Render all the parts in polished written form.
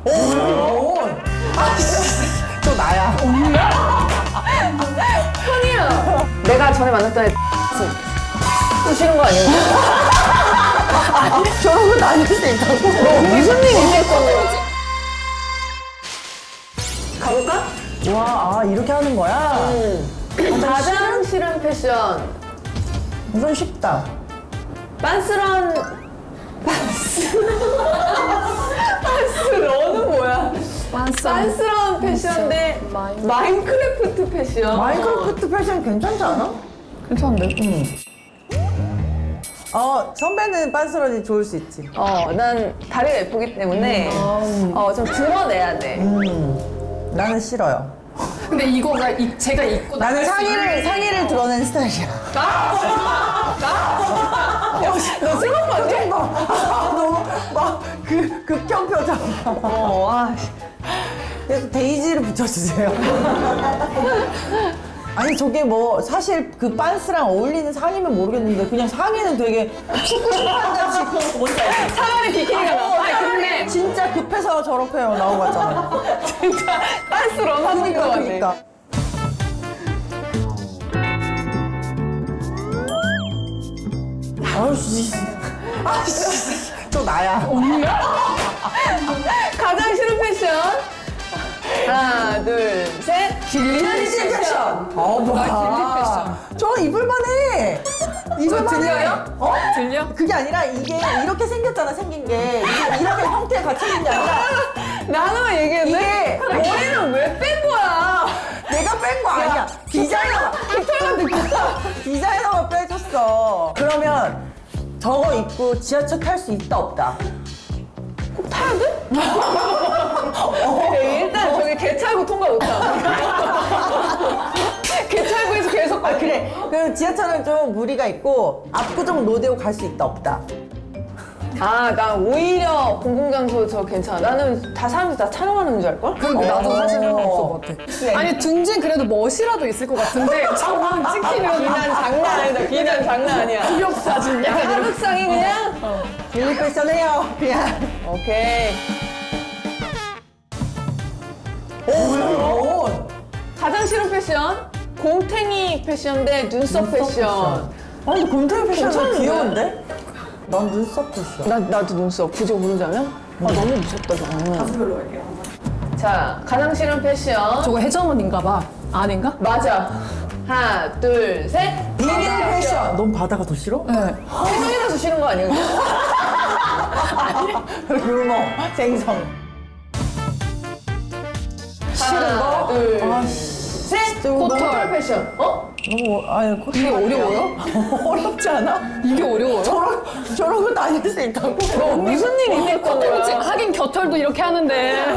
오! 또 나야. 현이야. 내가 전에 만났던 애 또 싫은 거 아니야? 저런 거 다닐 수 있다고? 무슨 일 있겠어? 가볼까? 와, 이렇게 하는 거야? 가장 싫은 패션. 우선 쉽다. 빤스런 빤스런은 뭐야? 빤스런 패션 대 마인크래프트 패션. 마인크래프트 패션 괜찮지 않아? 괜찮은데? 선배는 빤스런이 좋을 수 있지. 난 다리가 예쁘기 때문에 좀 드러내야 돼. 나는 싫어요. 근데 이거가 제가 입고 나는 나갈 수 있는 상의를 드러낸 스타일이야. 너 슬픈 거 아니야? 너무 극혐 표정. 그래서 데이지를 붙여주세요. 아니 저게 뭐 사실 그 빤스랑 어울리는 상의면 모르겠는데 그냥 상의는 되게 푸근푸근같이 뭔지 알지? 차라리 비키니가 나아. 근데 진짜 급해서 저렇게 나온 거 같잖아. 진짜 빤스런 하는 거 같네. 그러니까. 아우씨. 또 나야. 가장 싫은 패션. 하나, 둘, 셋. 길리시 패션. 뭐야. 저 입을만해. 입을만해. 들려요? 들려? 그게 아니라 이게 이렇게 생겼잖아, 생긴 게. 이렇게 형태에 갖춰진 게 아니라 나는 얘기했는데 이게 머리는 왜 뺀 거야? 내가 뺀 거 아니야. 디자이너가. 깃털만 느꼈다. 디자이너가 빼줬어. 그러면 저거 입고 지하철 탈 수 있다, 없다? 타야 돼? 일단 저기 개찰구 통과 못함. 개찰구에서 계속 가. 그래. 그럼 지하철은 좀 무리가 있고 압구정 로데오 갈 수 있다, 없다? 난 오히려 공공장소 저 괜찮아. 나는 다 사람들 다 촬영하는 줄 알걸? 그러니까 나도 사실 상관없을 것 같아. 네. 아니 둥진 그래도 멋이라도 있을 것 같은데 저만 찍히면 비난 장난 아니다. 비난 장난 아니야. 기억 사진 약간 약간 이렇게. 하극상이 그냥? 길리 패션 해요. 그냥. 오케이. 오! 가장 싫은 패션? 곰탱이 패션 대 눈썹 패션. 근데 곰탱이 패션은 괜찮은데? 귀여운데? 난 눈썹 패션. 나도 눈썹 굳이 고르자면? 너무 무섭다 저거는. 가수 별로 갈게요. 자, 가장 싫은 패션. 저거 혜정언인가 봐. 아닌가? 맞아. 하나, 둘, 셋. 비밀 패션. 넌 바다가 더 싫어? 네. 해성이라서 싫은 거 아니야? 유머, 생성. 싫은 거? 하나, 둘, 아씨. 셋. 너무- 코털 패션. 너무, 이게 어려워요? 어렵지 않아? 이게 어려워요? 저러고 다닐 수 있다고? 너 무슨 일 있겠어? 그렇지. 하긴 겨털도 이렇게 하는데.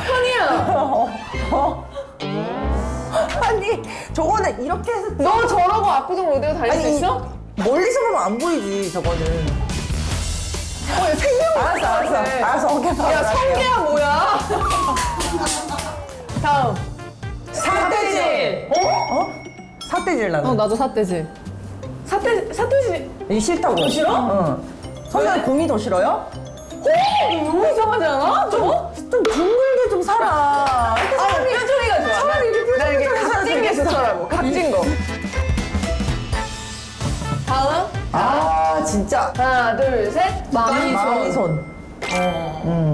현이야. 아니, 저거는 이렇게 해서. 너 저러고 압구정 로데오 달릴 수 있어? 멀리서 보면 안 보이지, 저거는. 알았어. 알았어, 오케이. 야, 성게야 뭐야? 다음. 삿대질. 삿대질 나는. 나도 삿대질. 사태지. 이게 싫다고. 더 싫어? 응. 선배는 공이 더 싫어요? 너무 이상하지 않아? 저거? 좀 둥글게 좀 살아. 뾰족이가 좋아. 차라리 이렇게 나 이게 뾰족하게 각진 게 살아야겠어. 좋더라고. 각진 거. 다음. 진짜. 하나, 둘, 셋. 마미손.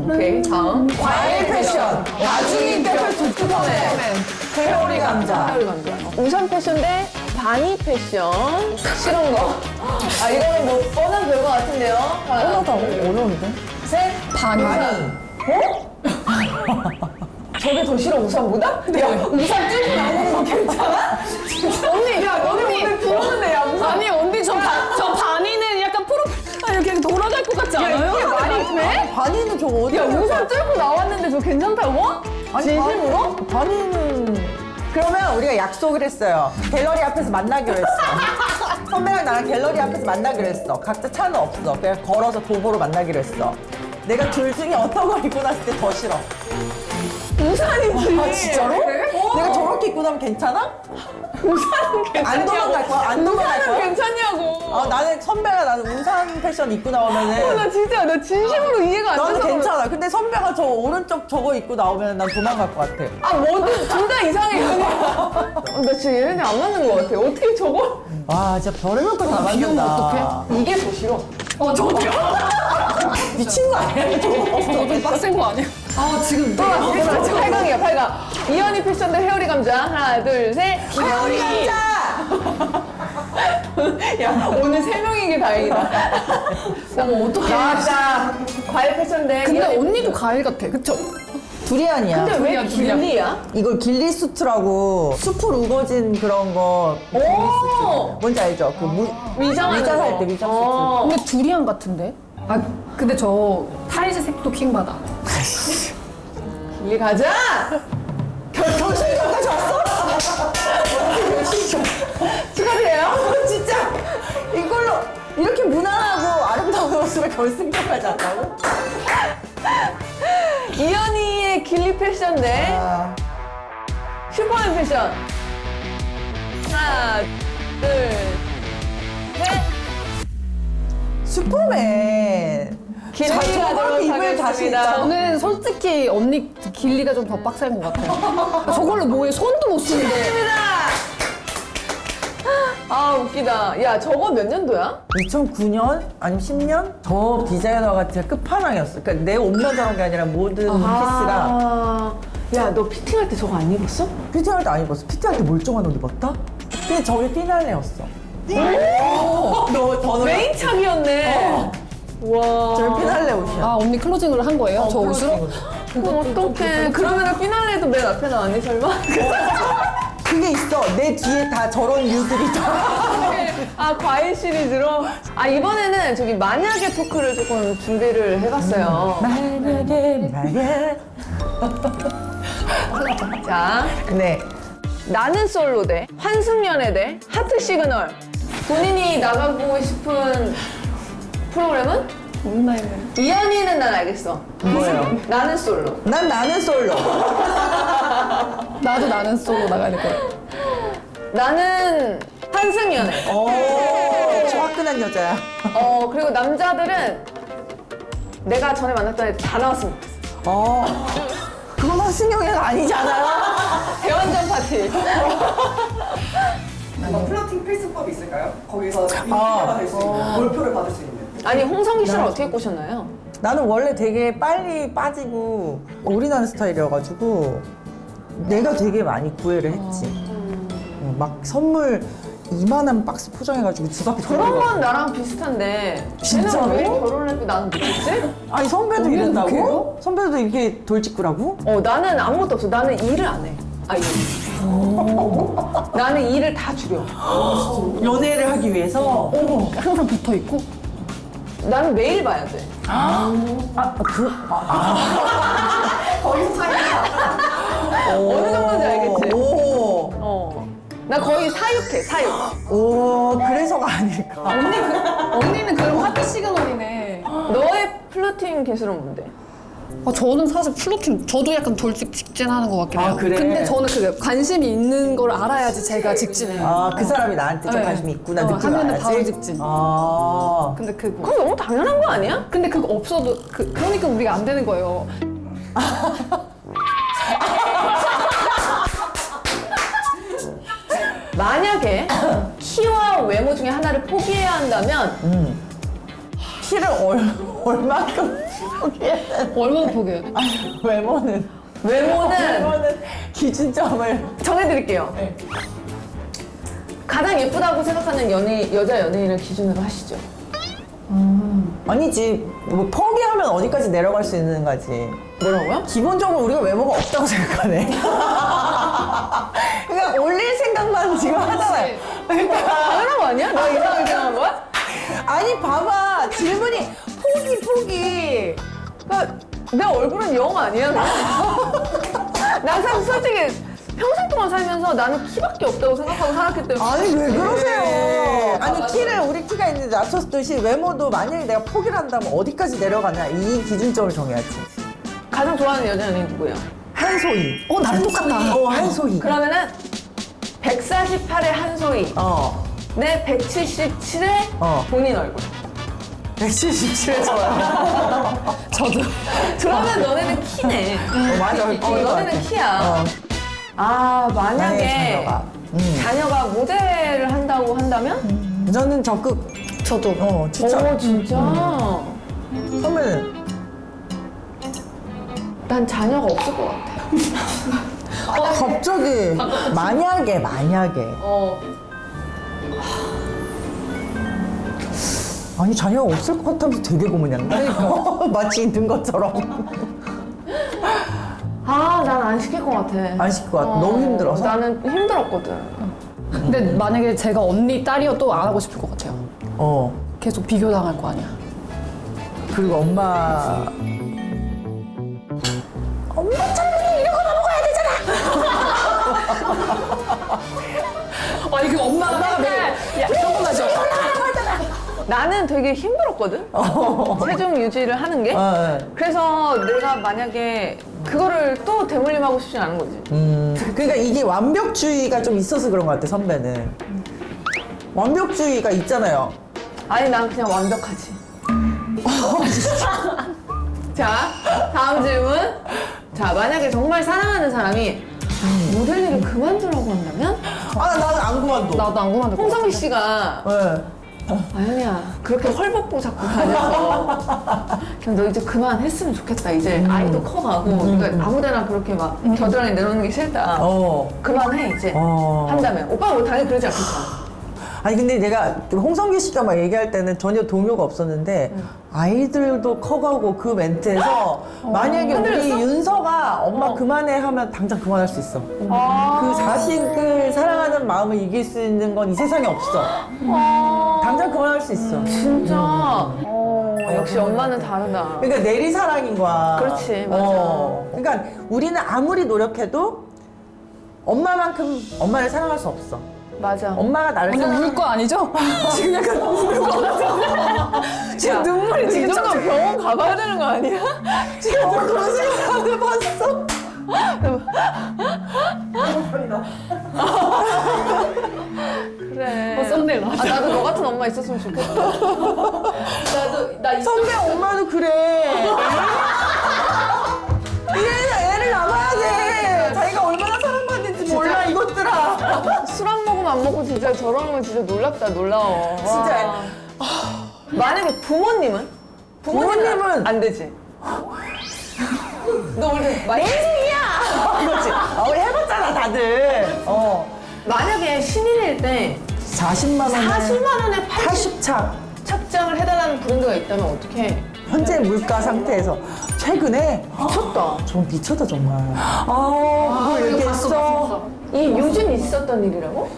오케이. 다음. 과일 패션. 나중에 대표 두꺼네. 회오리 감자. 우산 패션 대 바니 패션. 싫은 거. 이거는 뭐 뻔한 별거 같은데요. 하나, 더 어려운데? 셋. 반이. 저게 더 싫어 우산보다? 야 우산 뚫고 나오는 거 괜찮아? 언니 야 너네 오늘 부르는데 야 우산 아니 언니 저 반이는 약간 이렇게 돌아갈 것 같지 않아요? 이게 말이 돼? 바니는 저거 어디? 야 우산 뚫고 나왔는데 저 괜찮다고? 진심으로? 바니는. 그러면 우리가 약속을 했어요. 갤러리 앞에서 만나기로 했어. 선배랑 나랑 갤러리 앞에서 만나기로 했어. 각자 차는 없어. 그냥 걸어서 도보로 만나기로 했어. 내가 둘 중에 어떤 걸 입고 났을 때 더 싫어. 우산이지 진짜로? 그래? 내가 저렇게 입고 나면 괜찮아? 안 도망갈 거야? 안 도망갈 우산은 거야? 괜찮냐고. 나는 선배가 나는 우산 패션 입고 나오면은 나 진짜 나 진심으로 이해가 안 나는 돼서. 괜찮아. 근데 선배가 저 오른쪽 저거 입고 나오면 난 도망갈 것 같아. 아 뭐든 둘 다 이상해 그냥. 나 진짜 얘네들 안 맞는 것 같아. 어떻게 저거? 와 진짜 별의별 거다 만든다. 어떡해? 이게 더 싫어. 저도요? 미친 거 아니야? 저거? 좀 빡센 거 아니야? 아, 지금 또 8강이야 8강. 이현이 패션 대 회오리 감자. 하나 둘 셋. 회오리 감자! 야 오늘 3명이길 다행이다. 어머, 어떡해. 나왔다. 과일 패션 대 근데 이현이 언니도 과일 같아. 그쵸? 두리안이야. 근데 왜 두리안. 길리야? 이걸 길리 수트라고 숲을 우거진 그런 거 길리 수트. 뭔지 알죠? 그 위장하는 위장할 거. 때 위장 어. 근데 두리안 같은데? 아, 근데 저 타이즈 색도 킹받아. 길리 가자. 결승까지 왔어? 축하드려요. 진짜 이걸로 이렇게 무난하고 아름다운 모습을 결승까지 왔다고? 이현이의 길리 패션 대 아, 슈퍼맨 패션. 하나 둘 셋. 슈퍼맨. 길리가 자, 저걸 입을 다시 하겠습니다. 저는 솔직히 언니 길리가 좀 더 빡센 것 같아요. 저걸로 뭐에 손도 못 쓰는데. 아 웃기다. 야 저거 몇 년도야? 2009년 아니면 10년? 저 디자이너가 진짜 끝판왕이었어. 그러니까 내 옷만 저런 게 아니라 모든 피스가. 야너 피팅할 때 저거 안 입었어? 피팅할 때 안 입었어. 피팅할 때 멀쩡한 옷 입었다? 근데 저게 피날레였어. 너더 메인 착이었네. 와. 저게 피날레 옷이야. 아, 언니 클로징을 한 거예요? 저 옷으로? 그럼 어떡해. 그러면은 피날레도 맨 앞에 나왔니 설마? 그게 있어. 내 뒤에 다 저런 류들이 다. 아 과일 시리즈로? 아 이번에는 저기 만약의 토크를 조금 준비를 해봤어요. 만약에. 자 네. 나는 솔로 대 환승연애 대 하트 시그널. 본인이 나가고 싶은 프로그램은? 몰라요. 이현이는 난 알겠어. 뭐예요? 나는 솔로. 나는 솔로. 나도 나는 솔로 나가야 될 거야. 나는 환승연애. 저 화끈한 여자야. 그리고 남자들은 내가 전에 만났던 애들 다 나왔으면 좋겠어. 그건 한승영이가 아니잖아요. 대환전 파티. 플러팅 필수법이 있을까요? 거기서 인기가 될 수 있는 골표를 받을 수 있는. 아니 홍성기 씨를 어떻게 꼬셨나요? 나는 원래 되게 빨리 빠지고 올인하는 스타일이어가지고 내가 되게 많이 구애를 했지. 막 선물 이만한 박스 포장해가지고 집 앞에 그런 들어가. 건 나랑 비슷한데 진짜로? 쟤는 왜 결혼을 했고 나는 못했지? 아니 선배도 언니는 이랬다고? 그래요? 선배도 이렇게 돌직구라고? 나는 아무것도 없어. 나는 일을 안 해. 나는 일을 다 줄여. 연애를 하기 위해서? 항상 붙어 있고. 나는 매일 봐야 돼. 거기서 차이가. 어느 정도인지 알겠지? 오. 나 거의 사육해, 사육. 오, 그래서가 아닐까. 언니는 그럼 하트 시그널이네. 너의 플러팅 기술은 뭔데? 저는 사실 플로팅, 저도 약간 돌직 직진하는 것 같긴 해요. 아, 그래? 근데 저는 그 관심이 있는 걸 알아야지 제가 직진해요. 그 사람이 나한테 좀 네. 관심이 있구나 느낌 하면은 알아야지? 바로 직진. 근데 그거 너무 당연한 거 아니야? 근데 그거 없어도 그러니까 우리가 안 되는 거예요. 만약에 키와 외모 중에 하나를 포기해야 한다면 키를 얼마큼 포기해야 되나? 얼마나 포기해야 돼? 외모는 외모는 기준점을 정해드릴게요. 가장 예쁘다고 생각하는 여자 연예인을 기준으로 하시죠. 아니지 뭐 포기하면 어디까지 내려갈 수 있는 거지. 뭐라고요? 기본적으로 우리가 외모가 없다고 생각하네. 그러니까 올릴 생각만 지금 하잖아요. 당연한 거 아니야? 내가 이상하게 생각한 거야? 아니 봐봐 질문이 포기. 그러니까 내 얼굴은 영 아니야. 난 사실 솔직히 평생 동안 살면서 나는 키밖에 없다고 생각하고 살았기 때문에. 아니 왜 그러세요? 아니 맞아. 키를 우리 키가 있는데 낮췄듯이 외모도 만약에 내가 포기를 한다면 어디까지 내려가냐 이 기준점을 정해야지. 가장 좋아하는 여자 연예인 누구예요? 한소희. 나랑 똑같다. 한소희. 그러면은 148에 한소희, 내 177에 본인 얼굴. 177에 저요. 저도. 그러면 너네는 키네. 맞아. 너네는 키야. 아, 만약에 자녀가. 자녀가 모델을 한다고 한다면? 저는 적극. 저도. 진짜. 진짜? 선배는? 난 자녀가 없을 것 같아. 갑자기. 만약에. 아니, 자녀가 없을 것 같다면서 되게 고민한다. 마치 있는 것처럼. 아, 난 안 시킬 것 같아. 안 시킬 것 같아. 너무 힘들어서? 나는 힘들었거든. 근데 만약에 제가 언니 딸이어도 안 하고 싶을 것 같아요. 계속 비교당할 거 아니야. 그리고 엄마 참고로 이런 거나 먹어야 되잖아. 아니 그 엄마가 맨날 야 조금만 줘. 나는 되게 힘들었거든? 체중 유지를 하는 게. 그래서 내가 만약에 그거를 또 대물림하고 싶진 않은 거지. 그러니까 이게 완벽주의가 좀 있어서 그런 것 같아, 선배는. 완벽주의가 있잖아요. 아니, 난 그냥 완벽하지. 자, 다음 질문. 자, 만약에 정말 사랑하는 사람이 모델 일을 그만두라고 한다면? 나는 안 그만둬. 나도 안 그만둘 것 같아. 홍성기 씨가 네. 아연이야, 그렇게 헐벗고 자꾸 다녀서 그냥 너 이제 그만했으면 좋겠다. 이제 아이도 커가고 그러니까 아무데나 그렇게 막 겨드랑이 내놓는 게 싫다. 그만해 이제 한다면 오빠가 뭐 당연히 그러지 않겠잖아. 아니 근데 내가 홍성기 씨가 막 얘기할 때는 전혀 동요가 없었는데 아이들도 커가고 그 멘트에서 만약에 흔들렸어? 우리 윤서가 엄마 그만해 하면 당장 그만할 수 있어. 그 자식을 사랑하는 마음을 이길 수 있는 건 이 세상에 없어. 당장 그만할 수 있어. 진짜. 역시 엄마는 다르다. 그러니까 내리사랑인 거야. 그렇지, 맞아. 그러니까 우리는 아무리 노력해도 엄마만큼 엄마를 사랑할 수 없어. 맞아. 엄마가 나를 오늘 사랑하는 울 거 아니죠? 지금 약간 울것 같은데. 지금 눈물이 지금 이 정도 병원 가봐야 되는 거 아니야? 지금 그런 생각 안 해봤어. 그래. 썸네일 아, 나도 너 같은 엄마 있었으면 좋겠다. 나 선배 엄마도 그래. 애를 낳아야 돼. 자기가 얼마나 사랑받는지 몰라 이것들아. 술 한 모금 안 먹고 진짜 저런 거 진짜 놀랍다, 놀라워. 진짜. 와. 만약에 부모님은? 부모님은 안 되지. 너 오늘 내 인생이야. 그렇지. 우리 해봤잖아 다들. 만약에 신인일 때 40만 원에 40만 원에 80차. 착장을 해달라는 브랜드가 있다면 어떻게 해? 현재 물가 상태에서 최근에 미쳤다. 좀 미쳤다 정말. 그걸 이렇게 했어. 이 요즘 있었던 일이라고?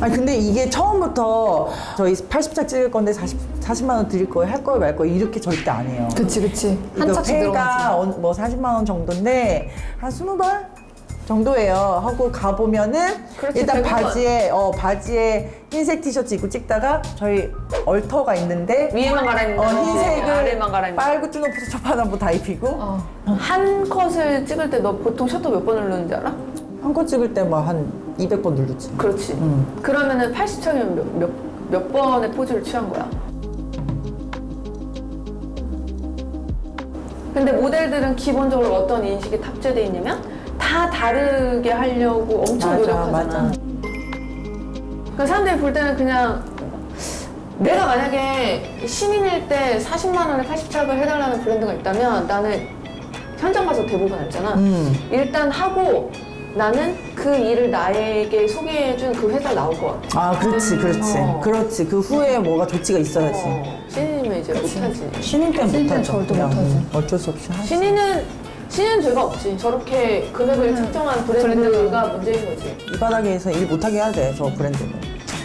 아니 근데 이게 처음부터 저희 80차 찍을 건데 40만 원 드릴 거예요, 할 거예요, 말 거예요 이렇게 절대 안 해요. 그치. 한 이거 차씩 들어가지. 회가 뭐 40만 원 정도인데 한 20벌 정도예요. 하고 가보면은 그렇지, 일단 대부분. 바지에 흰색 티셔츠 입고 찍다가 저희 얼터가 있는데 위에만 갈아입는 거 흰색을 아래만 갈아입는 거. 빨고 쭈노프서 첫판한번 다 입히고 한 컷을 찍을 때 너 보통 셔터 몇 번 누르는지 알아? 한 컷 찍을 때 뭐 한 200번 누르지. 그렇지. 그러면은 80차면 몇 번의 포즈를 취한 거야? 근데 모델들은 기본적으로 어떤 인식이 탑재돼 있냐면 다 다르게 하려고 엄청 노력하잖아. 맞아. 그러니까 사람들이 볼 때는 그냥 내가 만약에 신인일 때 40만 원에 80착을 해달라는 브랜드가 있다면 나는 현장 가서 대부분 했잖아. 일단 하고 나는 그 일을 나에게 소개해준 그 회사 나올 것 같아. 그렇지. 그렇지. 그 후에 뭐가 조치가 있어야지. 신인이면 이제 못하지. 신인 때는 신인 때는 못하죠. 절대 그냥 못하지. 어쩔 수 없이 하지. 신인은 죄가 없지. 저렇게 금액을 측정한 브랜드가 문제인 거지. 이 바닥에서 일 못하게 해야 돼, 저 브랜드는.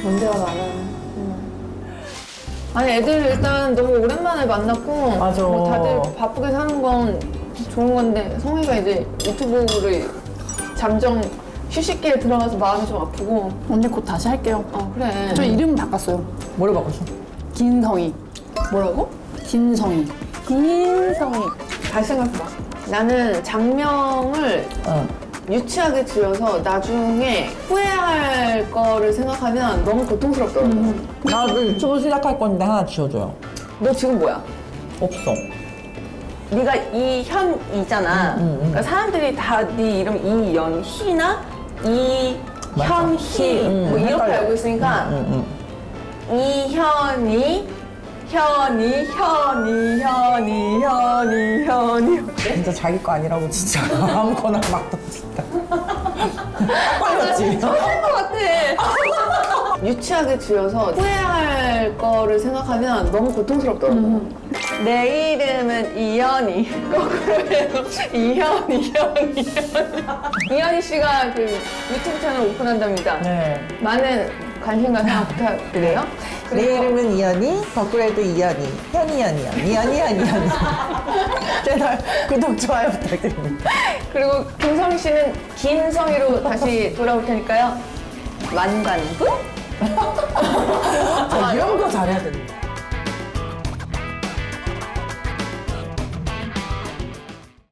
문제가 많아. 아니 애들 일단 너무 오랜만에 만났고 맞아. 뭐 다들 바쁘게 사는 건 좋은 건데 성희가 이제 유튜브를 잠정 휴식기에 들어가서 마음이 좀 아프고. 언니 곧 다시 할게요. 그래. 저 이름 바꿨어요. 뭐를 바꿨어? 김성희. 뭐라고? 김성희. 김성희. 다시 생각해봐. 나는 장명을 유치하게 지어서 나중에 후회할 거를 생각하면 너무 고통스럽더라고. 나도 유튜브 시작할 건데 하나 지어줘요. 너 지금 뭐야? 없어. 네가 이현이잖아. 그러니까 사람들이 다 네 이름 이연희나 이현희 뭐 이렇게 헷갈려. 알고 있으니까 이현이 현이 진짜 자기 거 아니라고 진짜 아무거나 막 던진다. 걸렸지? 것 같아. 유치하게 지어서 후회할 거를 생각하면 너무 고통스럽더라고. 내 이름은 이현이. 거꾸로 해서 이현이. 이현이 씨가 그 유튜브 채널 오픈한답니다. 네. 많은 관심과 사랑 부탁드려요. 내 이름은 이현이, 거꾸로도 이현이, 현이현이요. 이현이. 채널 구독, 좋아요 부탁드립니다. 그리고 김성희 씨는 김성희로 다시 돌아올 테니까요. 만관부? 저 이런 거 잘해야 된다.